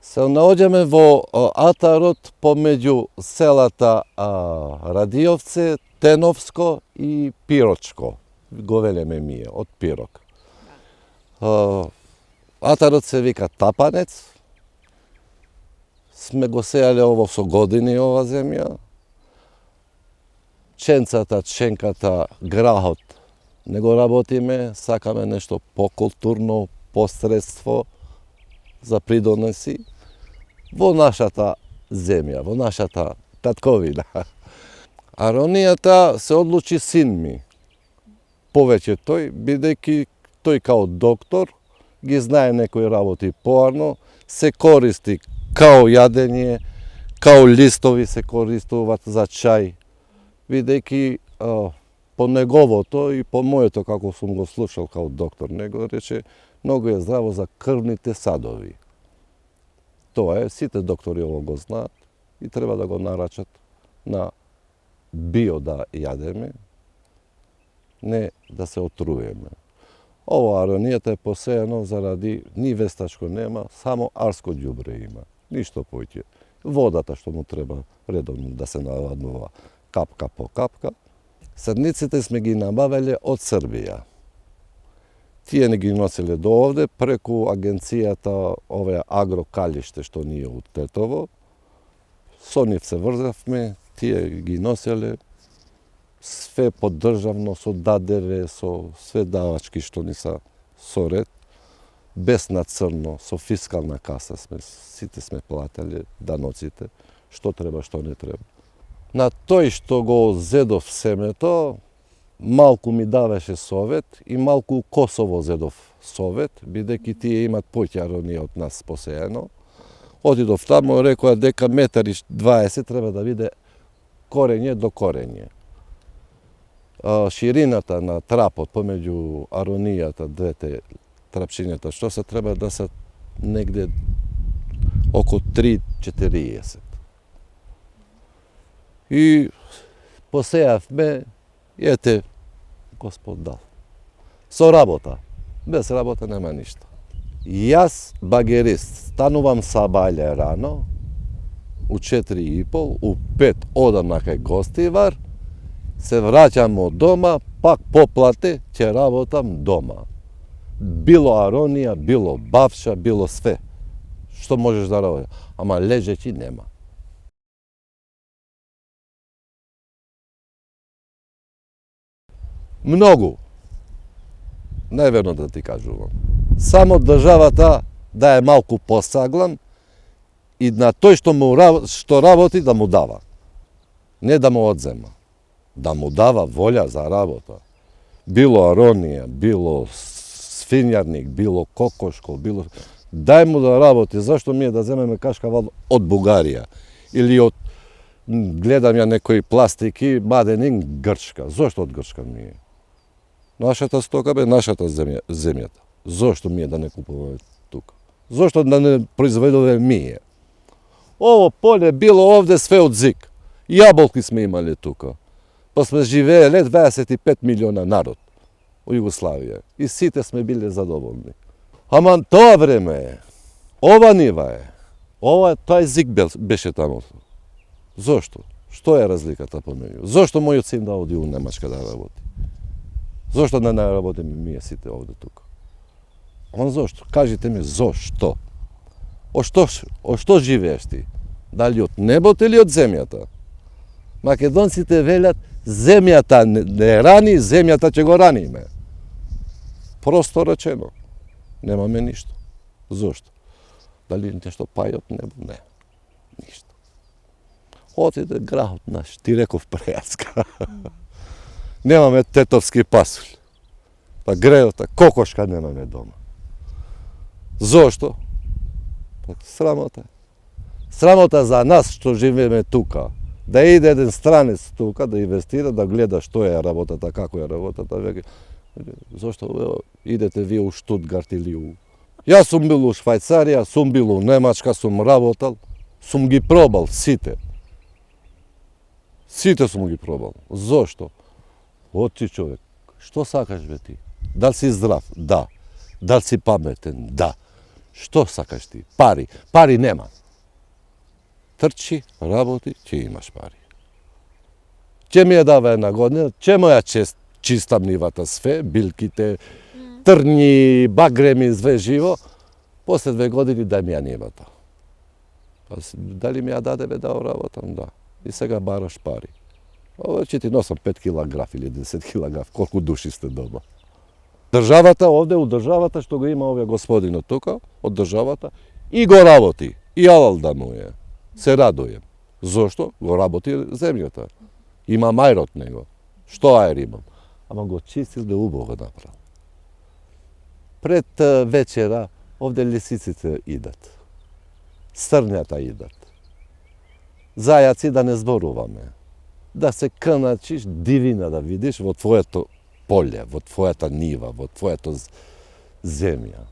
Се наоѓаме во атарот помеѓу селата Радиовце, Теновско и Пирочко. Го велеме ние, од Пирок. Атарот се вика Тапанец. Сме го сејале ово со години ова земја. Ченцата, ченката, грахот не го работиме, сакаме нешто покултурно, посредство за придонеси во нашата земја, во нашата татковина. Аронијата се одлучи син ми. Повеќе тој, бидејќи тој као доктор ги знае некои работи поарно, се користи као јадење, као листови се користуваат за чај, бидејќи по неговото и по моето, како сум го слушал као доктор, него рече, многу е здраво за крвните садови. Тоа е, сите доктори ово го знаат и треба да го нарачат на био да јадеме, не да се отруеме. Ова аронијата е посејано заради ни вестачко нема, само арско ѓубре има. Ништо поќе. Водата што му треба редовно да се наваднува капка по капка. Садниците сме ги набавеле од Србија. Тие не ги носеле до овде преку агенцијата ове агрокалиште што ние од Тетово. Со нив се врзавме, тие ги носеле све поддржавно, со ДДР, со све давачки што ни са со ред, без на црно, со фискална каса сите сме платели даноците, што треба, што не треба. На тој што го зедов семето, малку ми даваше совет и малку Косово зедов совет, бидејќи тие имат поќе аронија од нас посејано. Отидов таму, рекоа дека 1,20 м треба да биде корење до корење. Ширината на трапот помеѓу аронијата, двете трапчињата, што се треба да се негде око 3,40. И посејавме, ете, Господ дал. Со работа. Без работа нема ништо. Јас, багерист, станувам сабајле рано, у 4:30, у 5 одам на кај гостивар, се враќам од дома, пак поплате, ќе работам дома. Било аронија, било бавша, било све. Што можеш да работиш, ама лежеќи нема. Многу. Најверно да ти кажувам. Само државата да е малку посаглан и на тој што работи да му дава. Не да му одзема. Да му дава волја за работа. Било аронија, било свинјарник, било кокошко, било... Дај му да работи, зашто ми е да земеме кашкавал од Бугарија или од, гледам ја некои пластики, маденин Грчка. Зошто од Грчка ми е? Нашата стока бе нашата земјата. Зошто ми е да не купуваме тука? Зошто да не произведуваме мие? Ово поле било овде све од зик. Јаболки сме имале тука. Па сме живееле 25 милиона народ во Југославија. И сите сме биле задоволни. Ама тоа време е. Ова нива е. Тој зик беше таму. Зошто? Што е разликата помеѓу? Зошто мојот син да оди у Немачка да работи? Зошто да не работиме ние сите овде тука? Он зошто? Кажите ми зошто? О што живееш ти? Дали од небото или од земјата? Македонците велат земјата не рани, земјата ќе го раниме. Просто речено. Немаме ништо. Зошто? Дали нешто пај од небо? Не. Ништо. Отиде грахот наш, ти реков прејаска. Немаме тетовски пасуль. Па грејота, кокошка немаме дома. Зошто? Па срамота. Срамота за нас што живееме тука. Да иде еден странец тука, да инвестира, да гледа што е работата, како е работата. Зошто идете вие у Штутгарт или у... Јас сум бил у Швајцарија, сум бил у Немачка, сум работал, сум ги пробал сите. Сите сум ги пробал. Зошто? Оти човек, што сакаш бе ти? Дали си здрав? Да. Дали си паметен? Да. Што сакаш ти? Пари. Пари нема. Трчи, работи, ќе имаш пари. Ќе ми ја дава една година, ќе му ја чистам нивата све, билките, трни, багреми, све живо. После 2 години дај ми ја нивата. Дали ми ја даде бе да работам? Да. И сега бараш пари. Ова ќе ти носам 5 кила граф или 10 кила граф, колку души сте дома. Државата, овде у државата што го има овој господинот тука, од државата, и го работи. И алал да му е. Се радуjem. Зошто? Го работи земјата. Има мајр од него. Што ајр имам? Ама го чистил да убаво го направил. Пред вечера овде лисиците идат. Срњата идат. Зајаци да не зборуваме. Да се каначиш, дивина да видиш во твоето поле, во твојата нива, во твојата земја.